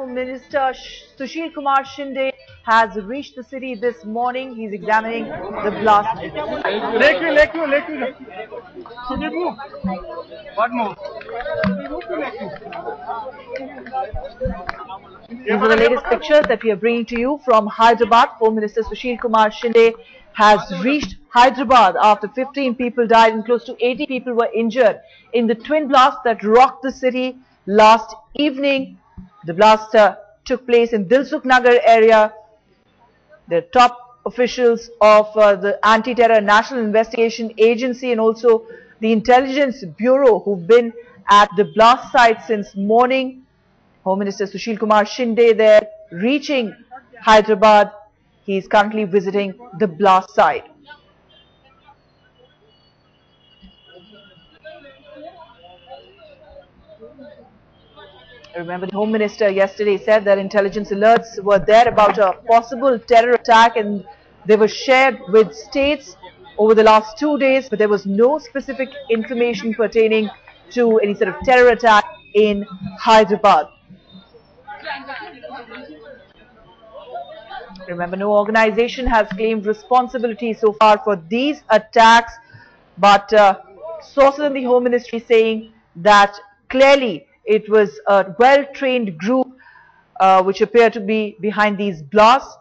Home Minister Sushilkumar Shinde has reached the city this morning. He's examining the blast. What more? These are the latest pictures that we are bringing to you from Hyderabad. Home Minister Sushilkumar Shinde has reached Hyderabad after 15 people died and close to 80 people were injured in the twin blast that rocked the city last evening. The blast took place in Dilsukhnagar area. The top officials of the Anti-Terror National Investigation Agency and also the Intelligence Bureau who've been at the blast site since morning. Home Minister Sushilkumar Shinde there reaching Hyderabad. He is currently visiting the blast site. Remember, the Home Minister yesterday said that intelligence alerts were there about a possible terror attack and they were shared with states over the last 2 days, but there was no specific information pertaining to any sort of terror attack in Hyderabad. Remember, no organization has claimed responsibility so far for these attacks, but sources in the Home Ministry saying that clearly it was a well-trained group which appeared to be behind these blasts,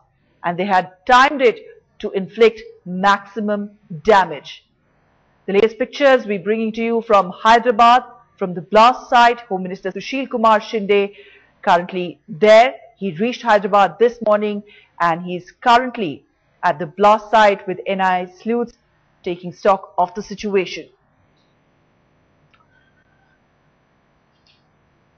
and they had timed it to inflict maximum damage. The latest pictures we're bringing to you from Hyderabad, from the blast site. Home Minister Sushilkumar Shinde currently there. He reached Hyderabad this morning and he's currently at the blast site with NI sleuths taking stock of the situation.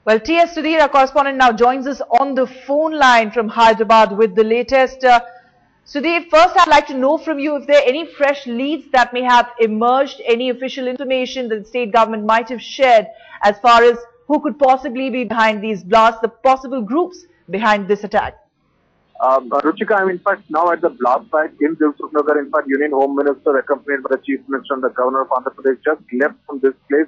Well, T.S. Sudhir, our correspondent, now joins us on the phone line from Hyderabad with the latest. Sudhir, first I'd like to know from you if there are any fresh leads that may have emerged, any official information that the state government might have shared as far as who could possibly be behind these blasts, the possible groups behind this attack. Ruchika, I'm in fact now at the blast site in Dilsukhnagar. In fact, Union Home Minister accompanied by the Chief Minister and the Governor of Andhra Pradesh just left from this place.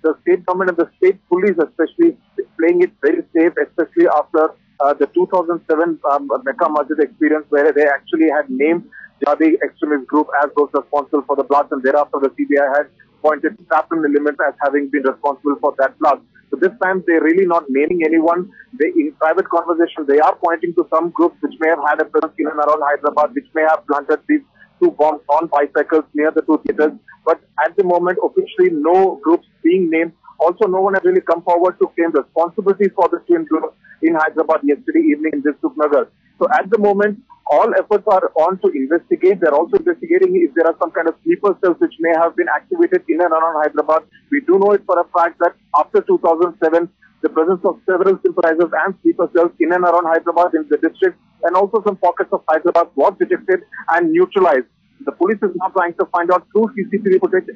The state government and the state police especially playing it very safe, especially after the 2007 Mecca Masjid experience where they actually had named Jihadi extremist group as those responsible for the blast, and thereafter the CBI had pointed Saffron elements as having been responsible for that blast. So this time they're really not naming anyone. In private conversation they are pointing to some groups which may have had a presence in and around Hyderabad, which may have planted these 2 bombs on bicycles near the 2 theatres. But at the moment, officially no groups being named. Also, no one has really come forward to claim responsibility for the twin groups in Hyderabad yesterday evening in Dilsukhnagar. So at the moment, all efforts are on to investigate. They're also investigating if there are some kind of sleeper cells which may have been activated in and around Hyderabad. We do know it for a fact that after 2007, the presence of several sympathizers and sleeper cells in and around Hyderabad in the district and also some pockets of Hyderabad was detected and neutralized. The police is now trying to find out through CCTV footage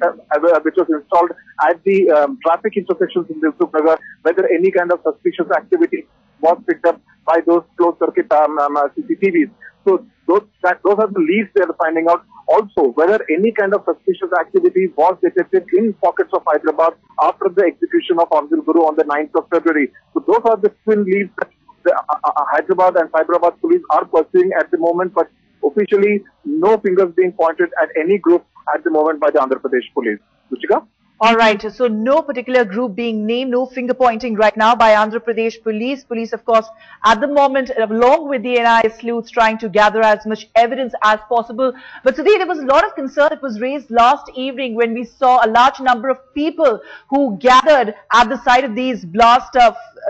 which was installed at the traffic intersections in Dilsukhnagar whether any kind of suspicious activity was picked up by those closed circuit CCTVs. So those are the leads they are finding out. Also, whether any kind of suspicious activity was detected in pockets of Hyderabad after the execution of Afzal Guru on the 9th of February. So those are the twin leads that the Hyderabad and Hyderabad police are pursuing at the moment, but officially no fingers being pointed at any group at the moment by the Andhra Pradesh police. Ruchika? All right, so no particular group being named, no finger pointing right now by Andhra Pradesh police. Police, of course, at the moment, along with the NI sleuths, trying to gather as much evidence as possible. But Sudhir, there was a lot of concern that was raised last evening when we saw a large number of people who gathered at the site of these blasts.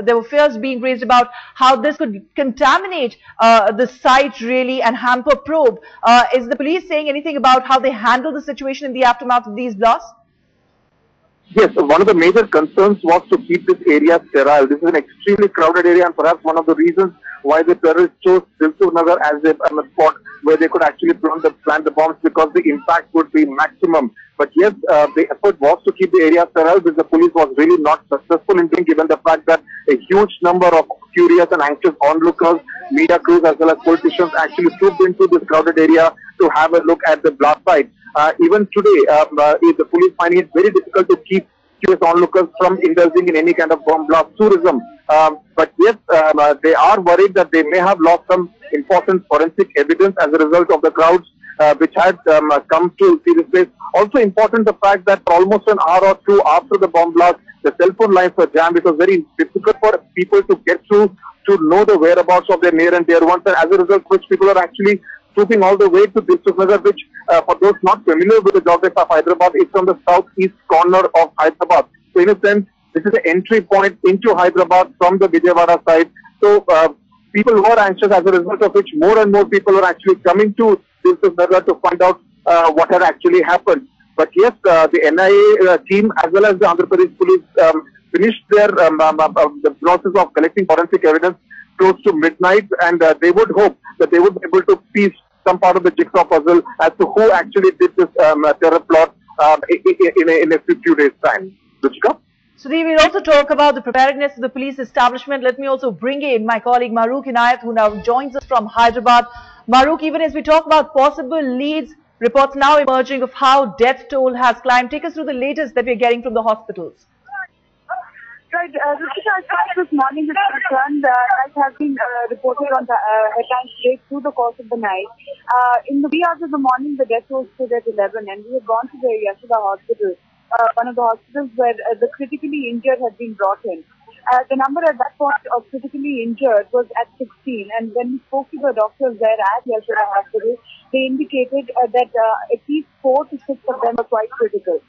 There were fears being raised about how this could contaminate the site really and hamper probe. Is the police saying anything about how they handle the situation in the aftermath of these blasts? Yes, one of the major concerns was to keep this area sterile. This is an extremely crowded area and perhaps one of the reasons why the terrorists chose Dilsukhnagar as a spot where they could actually plant the bombs because the impact would be maximum. But yes, the effort was to keep the area sterile, but the police was really not successful in doing, given the fact that a huge number of curious and anxious onlookers, media crews as well as politicians actually trooped into this crowded area to have a look at the blast site. Even today, the police finding it very difficult to keep curious onlookers from indulging in any kind of bomb blast tourism. But yes, they are worried that they may have lost some important forensic evidence as a result of the crowds which had come to see this place. Also important the fact that for almost an hour or two after the bomb blast, the cell phone lines were jammed. It was very difficult for people to get through to know the whereabouts of their near and dear ones, and as a result, which people are actually trooping all the way to Dilsukhnagar, which for those not familiar with the geography of Hyderabad, is from the southeast corner of Hyderabad. So in a sense, this is the entry point into Hyderabad from the Vijayawada side. So people were anxious, as a result of which more and more people were actually coming to Dilsukhnagar to find out what had actually happened. But yes, the NIA team as well as the Andhra Pradesh police finished their the process of collecting forensic evidence close to midnight, and they would hope that they would be able to piece some part of the jigsaw puzzle as to who actually did this terror plot in a few days' time. Ruchika? Sudhir, we'll also talk about the preparedness of the police establishment. Let me also bring in my colleague Marooq Inayat, who now joins us from Hyderabad. Marooq, even as we talk about possible leads, reports now emerging of how death toll has climbed. Take us through the latest that we're getting from the hospitals. Right, Ruchika, as far as this morning is concerned, as has been reported on the headlines today through the course of the night. In the wee hours of the morning, the death toll stood at 11, and we had gone to the Yashoda hospital, one of the hospitals where the critically injured had been brought in. The number at that point of critically injured was at 16, and when we spoke to the doctors there at Yashoda hospital, they indicated that at least 4 to 6 of them were quite critical.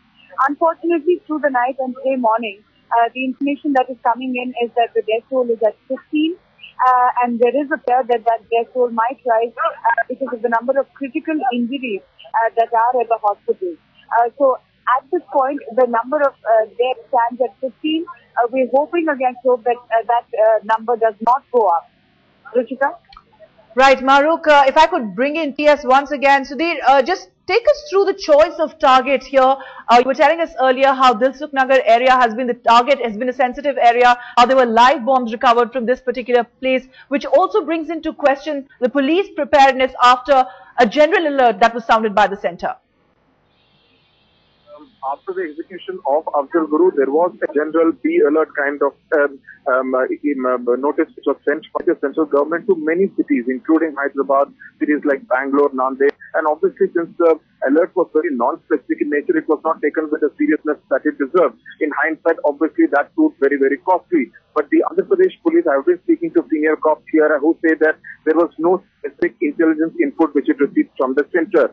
Unfortunately, through the night and today morning, the information that is coming in is that the death toll is at 15, and there is a fear that that death toll might rise because of the number of critical injuries that are at the hospital. So at this point, the number of deaths stands at 15. We're hoping against hope that that number does not go up. Ruchika? Right, Marooq, if I could bring in TS once again. Sudhir, just take us through the choice of targets here. You were telling us earlier how Dilsukhnagar area has been the target, has been a sensitive area, how there were live bombs recovered from this particular place, which also brings into question the police preparedness after a general alert that was sounded by the centre. After the execution of Afzal Guru, there was a general B-alert kind of notice which was sent by the central government to many cities, including Hyderabad, cities like Bangalore, Nanded, and obviously since the alert was very non-specific in nature, it was not taken with the seriousness that it deserved. In hindsight, obviously that proved very, very costly. But the Andhra Pradesh police, I have been speaking to senior cops here who say that there was no specific intelligence input which it received from the centre.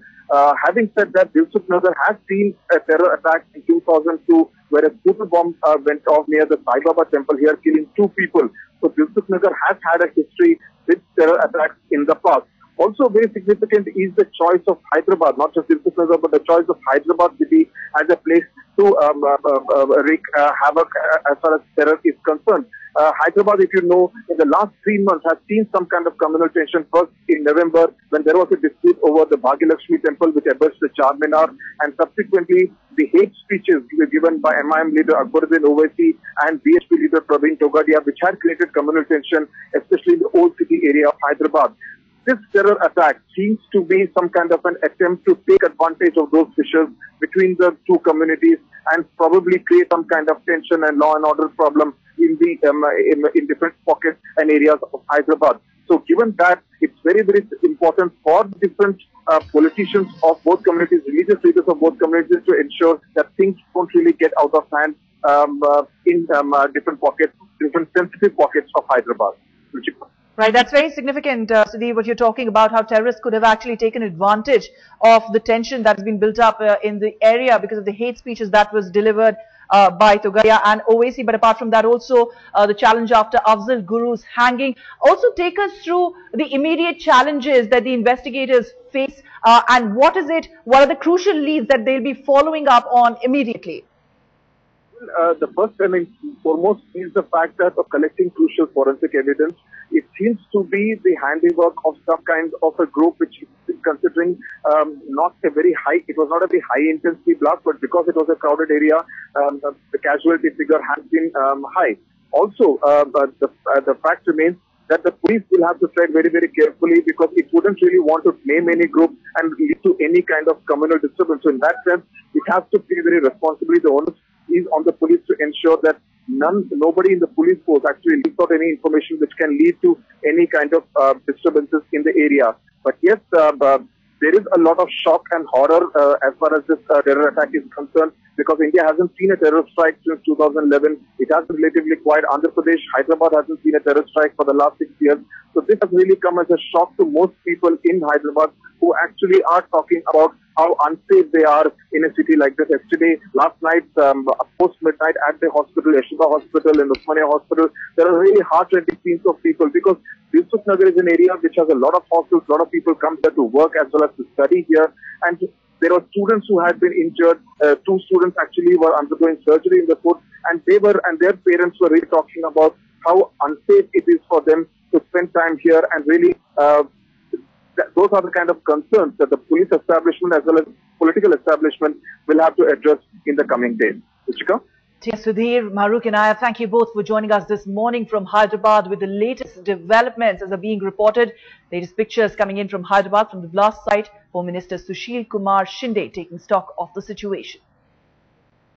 Having said that, Dilsukhnagar has seen a terror attack in 2002 where a scooter bomb went off near the Sai Baba temple here, killing 2 people. So Dilsukhnagar has had a history with terror attacks in the past. Also very significant is the choice of Hyderabad, not just Dilsukhnagar, but the choice of Hyderabad city as a place to wreak havoc as far as terror is concerned. Hyderabad, if you know, in the last 3 months has seen some kind of communal tension. First in November, when there was a dispute over the Bhagyalakshmi temple which abuts the Charminar, and subsequently the hate speeches given by MIM leader Akbaruddin Owaisi and BHP leader Praveen Togadia, which had created communal tension, especially in the old city area of Hyderabad. This terror attack seems to be some kind of an attempt to take advantage of those fissures between the two communities and probably create some kind of tension and law and order problem in the in different pockets and areas of Hyderabad. So given that, it's very, very important for different politicians of both communities, religious leaders of both communities to ensure that things don't really get out of hand in different pockets, different sensitive pockets of Hyderabad. Right, that's very significant, Sudhir, what you're talking about, how terrorists could have actually taken advantage of the tension that's been built up in the area because of the hate speeches that was delivered by Togadia and Owaisi. But apart from that, also the challenge after Afzal Guru's hanging. Also take us through the immediate challenges that the investigators face and what are the crucial leads that they'll be following up on immediately? The first and foremost is the fact that of collecting crucial forensic evidence. It seems to be the handiwork of some kind of a group which is considering not a very high, it was not a very high intensity blast, but because it was a crowded area, the casualty figure has been high. Also, the fact remains that the police will have to tread very, very carefully because it wouldn't really want to name any group and lead to any kind of communal disturbance. So in that sense, it has to be very responsibly. The onus is on the police to ensure that nobody in the police force actually leaks out any information which can lead to any kind of disturbances in the area. But yes, there is a lot of shock and horror as far as this terror attack is concerned, because India hasn't seen a terror strike since 2011. It has been relatively quiet. Andhra Pradesh, Hyderabad hasn't seen a terror strike for the last 6 years. So this has really come as a shock to most people in Hyderabad who actually are talking about how unsafe they are in a city like this. Yesterday, last night, post midnight at the hospital, Yeshoda Hospital and Osmania Hospital, there are really heart-rending scenes of people, because Dilsukhnagar is an area which has a lot of hospitals, a lot of people come there to work as well as to study here, and there were students who had been injured. 2 students actually were undergoing surgery in the foot, and their parents were really talking about how unsafe it is for them to spend time here, and really those are the kind of concerns that the police establishment as well as political establishment will have to address in the coming days. Ruchika? Sudhir, Maruk and I, thank you both for joining us this morning from Hyderabad with the latest developments as are being reported. Latest pictures coming in from Hyderabad from the blast site. Home Minister Sushilkumar Shinde taking stock of the situation.